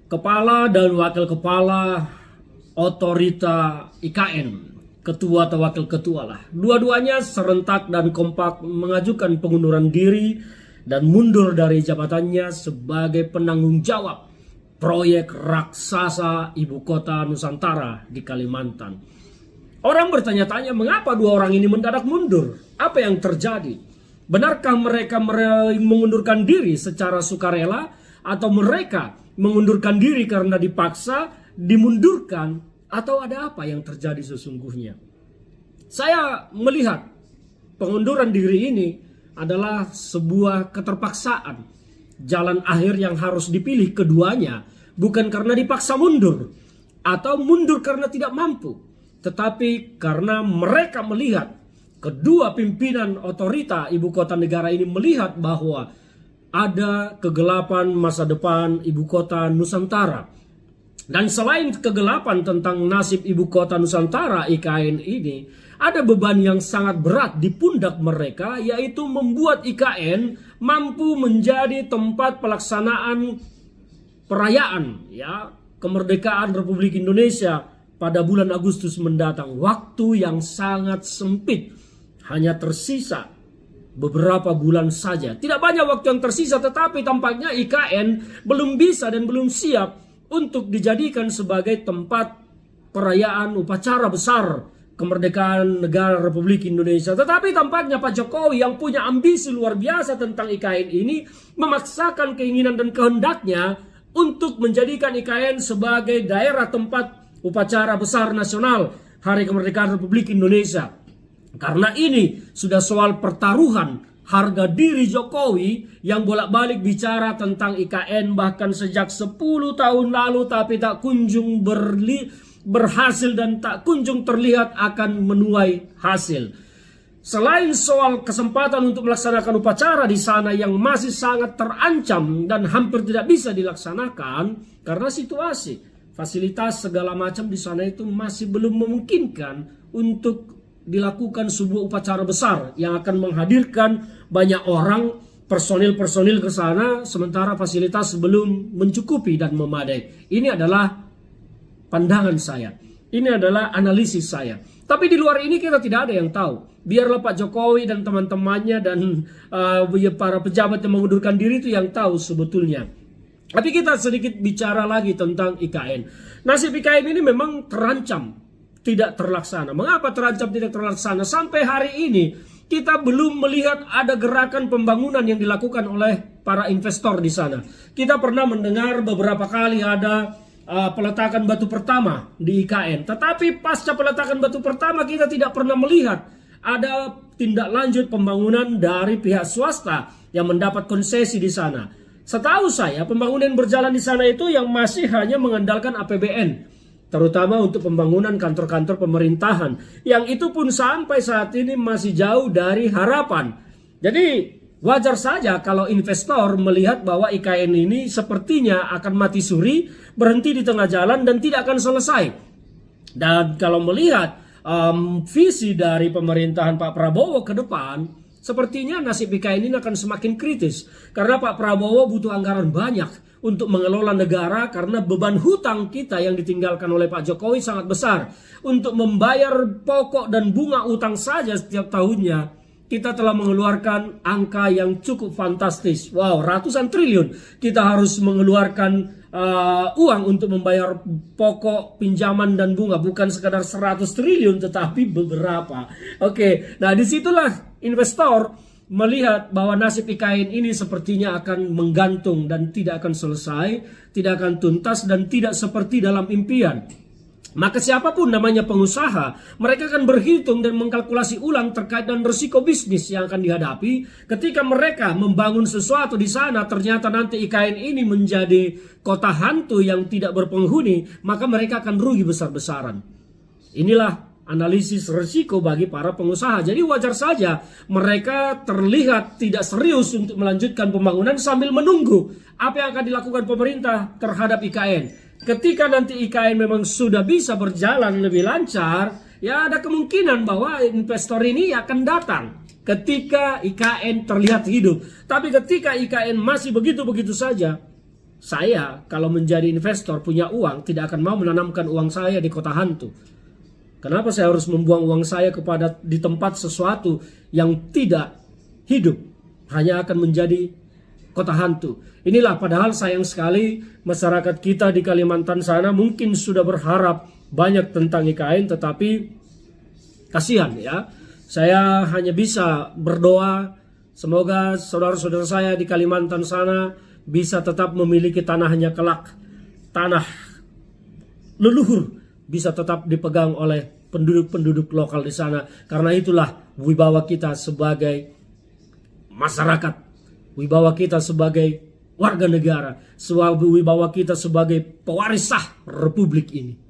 Kepala dan wakil kepala otorita IKN, ketua atau wakil ketua lah, dua-duanya serentak dan kompak mengajukan pengunduran diri dan mundur dari jabatannya sebagai penanggung jawab proyek raksasa ibu kota Nusantara di Kalimantan. Orang bertanya-tanya mengapa dua orang ini mendadak mundur? Apa yang terjadi? Benarkah mereka mengundurkan diri secara sukarela atau mereka mengundurkan diri karena dipaksa, dimundurkan, atau ada apa yang terjadi sesungguhnya? Saya melihat pengunduran diri ini adalah sebuah keterpaksaan, jalan akhir yang harus dipilih keduanya, bukan karena dipaksa mundur atau mundur karena tidak mampu, tetapi karena mereka melihat, kedua pimpinan otorita ibu kota negara ini melihat bahwa ada kegelapan masa depan ibu kota Nusantara. Dan selain kegelapan tentang nasib ibu kota Nusantara IKN ini, ada beban yang sangat berat di pundak mereka, yaitu membuat IKN mampu menjadi tempat pelaksanaan perayaan kemerdekaan Republik Indonesia pada bulan Agustus mendatang. Waktu yang sangat sempit, hanya tersisa beberapa bulan saja. Tidak banyak waktu yang tersisa, tetapi tampaknya IKN belum bisa dan belum siap untuk dijadikan sebagai tempat perayaan upacara besar kemerdekaan negara Republik Indonesia. Tetapi tampaknya Pak Jokowi yang punya ambisi luar biasa tentang IKN ini memaksakan keinginan dan kehendaknya untuk menjadikan IKN sebagai daerah tempat upacara besar nasional Hari Kemerdekaan Republik Indonesia. Karena ini sudah soal pertaruhan harga diri Jokowi yang bolak-balik bicara tentang IKN bahkan sejak 10 tahun lalu, tapi tak kunjung berhasil dan tak kunjung terlihat akan menuai hasil. Selain soal kesempatan untuk melaksanakan upacara di sana yang masih sangat terancam dan hampir tidak bisa dilaksanakan karena situasi, fasilitas segala macam di sana itu masih belum memungkinkan untuk dilakukan sebuah upacara besar yang akan menghadirkan banyak orang, personil-personil ke sana, sementara fasilitas belum mencukupi dan memadai. Ini adalah pandangan saya. Ini adalah analisis saya. Tapi di luar ini kita tidak ada yang tahu. Biarlah Pak Jokowi dan teman-temannya dan para pejabat yang mengundurkan diri itu yang tahu sebetulnya. Tapi kita sedikit bicara lagi tentang IKN. Nasib IKN ini memang terancam tidak terlaksana. Mengapa terancam tidak terlaksana? Sampai hari ini kita belum melihat ada gerakan pembangunan yang dilakukan oleh para investor di sana. Kita pernah mendengar beberapa kali ada peletakan batu pertama di IKN. Tetapi pasca peletakan batu pertama kita tidak pernah melihat ada tindak lanjut pembangunan dari pihak swasta yang mendapat konsesi di sana. Setahu saya pembangunan berjalan di sana itu yang masih hanya mengandalkan APBN. Terutama untuk pembangunan kantor-kantor pemerintahan. Yang itu pun sampai saat ini masih jauh dari harapan. Jadi wajar saja kalau investor melihat bahwa IKN ini sepertinya akan mati suri, berhenti di tengah jalan dan tidak akan selesai. Dan kalau melihat visi dari pemerintahan Pak Prabowo ke depan, sepertinya nasib IKN ini akan semakin kritis. Karena Pak Prabowo butuh anggaran banyak untuk mengelola negara karena beban hutang kita yang ditinggalkan oleh Pak Jokowi sangat besar. Untuk membayar pokok dan bunga utang saja setiap tahunnya, kita telah mengeluarkan angka yang cukup fantastis. Wow, ratusan triliun. Kita harus mengeluarkan uang untuk membayar pokok, pinjaman dan bunga. Bukan sekadar 100 triliun tetapi beberapa. Oke, nah disitulah investor melihat bahwa nasib IKN ini sepertinya akan menggantung dan tidak akan selesai, tidak akan tuntas dan tidak seperti dalam impian. Maka siapapun namanya pengusaha, mereka akan berhitung dan mengkalkulasi ulang terkait dengan risiko bisnis yang akan dihadapi ketika mereka membangun sesuatu di sana. Ternyata nanti IKN ini menjadi kota hantu yang tidak berpenghuni, maka mereka akan rugi besar-besaran. Inilah analisis risiko bagi para pengusaha. Jadi wajar saja mereka terlihat tidak serius untuk melanjutkan pembangunan sambil menunggu apa yang akan dilakukan pemerintah terhadap IKN. Ketika nanti IKN memang sudah bisa berjalan lebih lancar, ya ada kemungkinan bahwa investor ini akan datang ketika IKN terlihat hidup. Tapi ketika IKN masih begitu-begitu saja, saya kalau menjadi investor punya uang tidak akan mau menanamkan uang saya di kota hantu. Kenapa saya harus membuang uang saya di tempat sesuatu yang tidak hidup, hanya akan menjadi kota hantu. Inilah, padahal sayang sekali masyarakat kita di Kalimantan sana mungkin sudah berharap banyak tentang IKN, tetapi kasihan ya. Saya hanya bisa berdoa semoga saudara-saudara saya di Kalimantan sana bisa tetap memiliki tanahnya kelak. Tanah leluhur bisa tetap dipegang oleh penduduk-penduduk lokal di sana. Karena itulah wibawa kita sebagai masyarakat, wibawa kita sebagai warga negara, wibawa kita sebagai pewaris sah Republik ini.